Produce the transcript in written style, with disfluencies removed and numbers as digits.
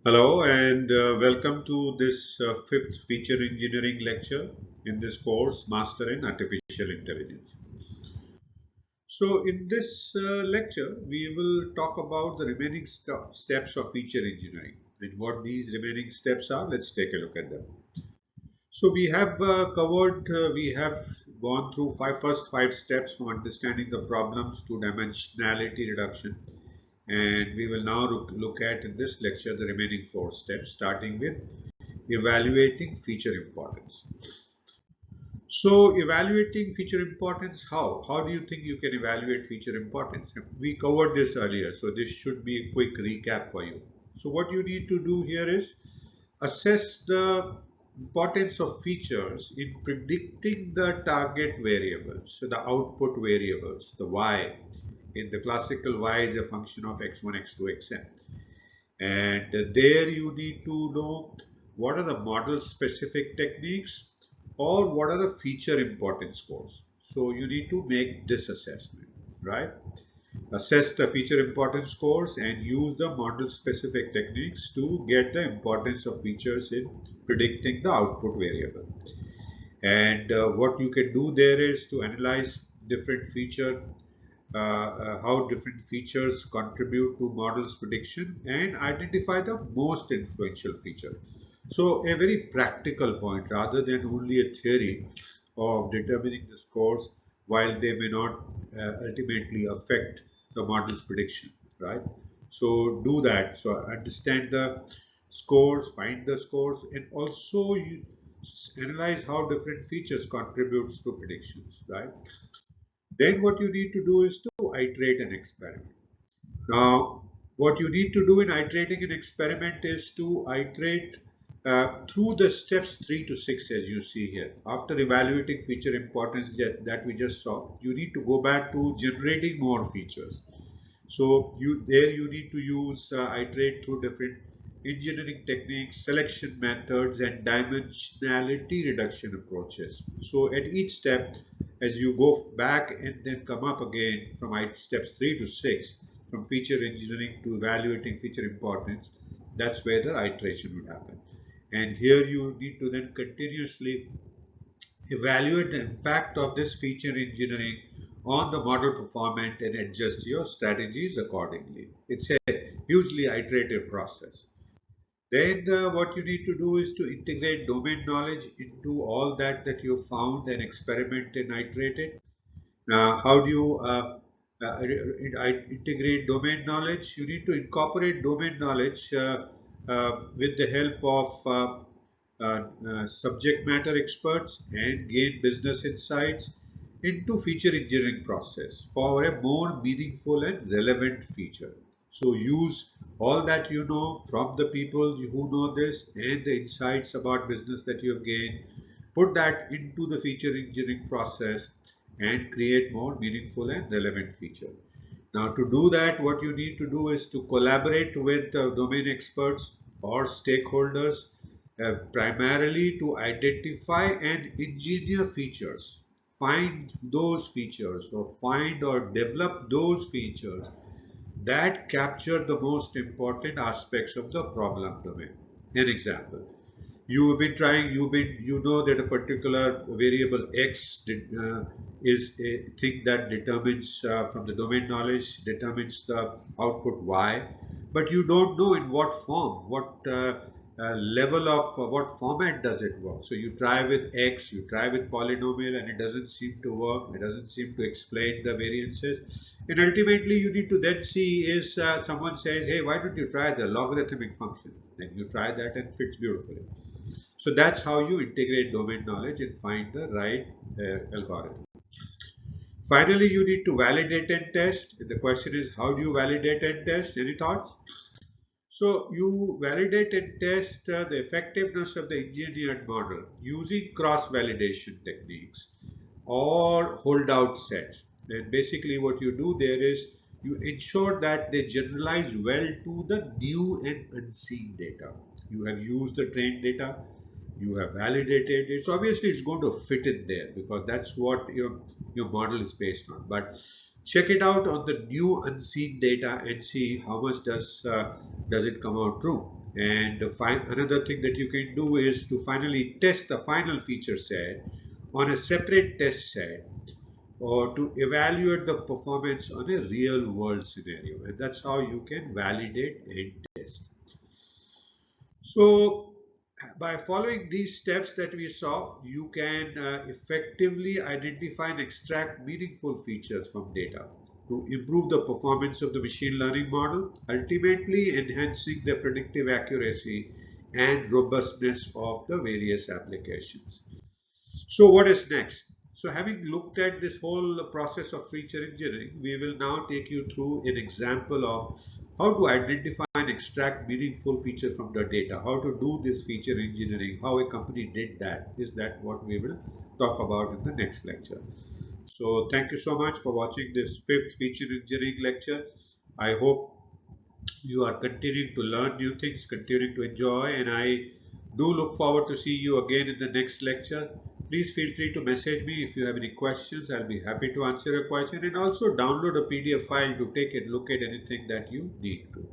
Hello and welcome to this fifth feature engineering lecture in this course, Master in Artificial Intelligence. So, in this lecture, we will talk about the remaining steps of feature engineering and what these remaining steps are. Let's take a look at them. So, we have gone through first five steps from understanding the problems to dimensionality reduction, and we will now look at in this lecture the remaining four steps, starting with evaluating feature importance. So evaluating feature importance, how do you think you can evaluate feature importance? We covered this earlier, so this should be a quick recap for you. So what you need to do here is assess the importance of features in predicting the target variables, so the output variables, the y. In the classical, y is a function of x1, x2, xn. And there you need to know what are the model specific techniques or what are the feature importance scores. So you need to make this assessment, right? Assess the feature importance scores and use the model specific techniques to get the importance of features in predicting the output variable. And what you can do there is to analyze different how different features contribute to models prediction and identify the most influential feature. So a very practical point rather than only a theory of determining the scores while they may not ultimately affect the model's prediction, right? So do that. So understand the scores, find the scores, and also you analyze how different features contributes to predictions, right? Then what you need to do is to iterate an experiment. Now, what you need to do in iterating an experiment is to iterate through the steps 3 to 6 as you see here. After evaluating feature importance that we just saw, you need to go back to generating more features. So you need to use iterate through different engineering techniques, selection methods, and dimensionality reduction approaches. So at each step, as you go back and then come up again from steps 3 to 6, from feature engineering to evaluating feature importance, that's where the iteration would happen. And here you need to then continuously evaluate the impact of this feature engineering on the model performance and adjust your strategies accordingly. It's a hugely iterative process. Then what you need to do is to integrate domain knowledge into all that you found and experiment and iterated. How do you integrate domain knowledge? You need to incorporate domain knowledge with the help of subject matter experts and gain business insights into feature engineering process for a more meaningful and relevant feature. So use all that you know from the people who know this and the insights about business that you have gained, put that into the feature engineering process and create more meaningful and relevant feature. Now to do that, what you need to do is to collaborate with domain experts or stakeholders primarily to identify and engineer features. Find those features or find or develop those features that capture the most important aspects of the problem domain. An example, you know that a particular variable x is a thing that determines from the domain knowledge determines the output y, but you don't know in what form, what level of what format does it work. So you try with x, you try with polynomial, and it doesn't seem to work. It doesn't seem to explain the variances, and ultimately you need to then see is someone says, hey, why don't you try the logarithmic function? Then you try that and fits beautifully. So that's how you integrate domain knowledge and find the right algorithm. Finally, you need to validate and test. The question is, how do you validate and test? Any thoughts? So you validate and test the effectiveness of the engineered model using cross-validation techniques or holdout sets. And basically what you do there is you ensure that they generalize well to the new and unseen data. You have used the trained data, you have validated it. So obviously it's going to fit in there because that's what your model is based on. But check it out on the new unseen data and see how much does it come out true. And another thing that you can do is to finally test the final feature set on a separate test set, or to evaluate the performance on a real world scenario. And that's how you can validate and test. So by following these steps that we saw, you can effectively identify and extract meaningful features from data to improve the performance of the machine learning model, ultimately enhancing the predictive accuracy and robustness of the various applications. So what is next? So having looked at this whole process of feature engineering, we will now take you through an example of how to identify and extract meaningful feature from the data, how to do this feature engineering, how a company did that. Is that what we will talk about in the next lecture? So thank you so much for watching this fifth feature engineering lecture. I hope you are continuing to learn new things, continuing to enjoy, and I do look forward to see you again in the next lecture. Please feel free to message me if you have any questions. I'll be happy to answer a question, and also download a PDF file to take a look at anything that you need to.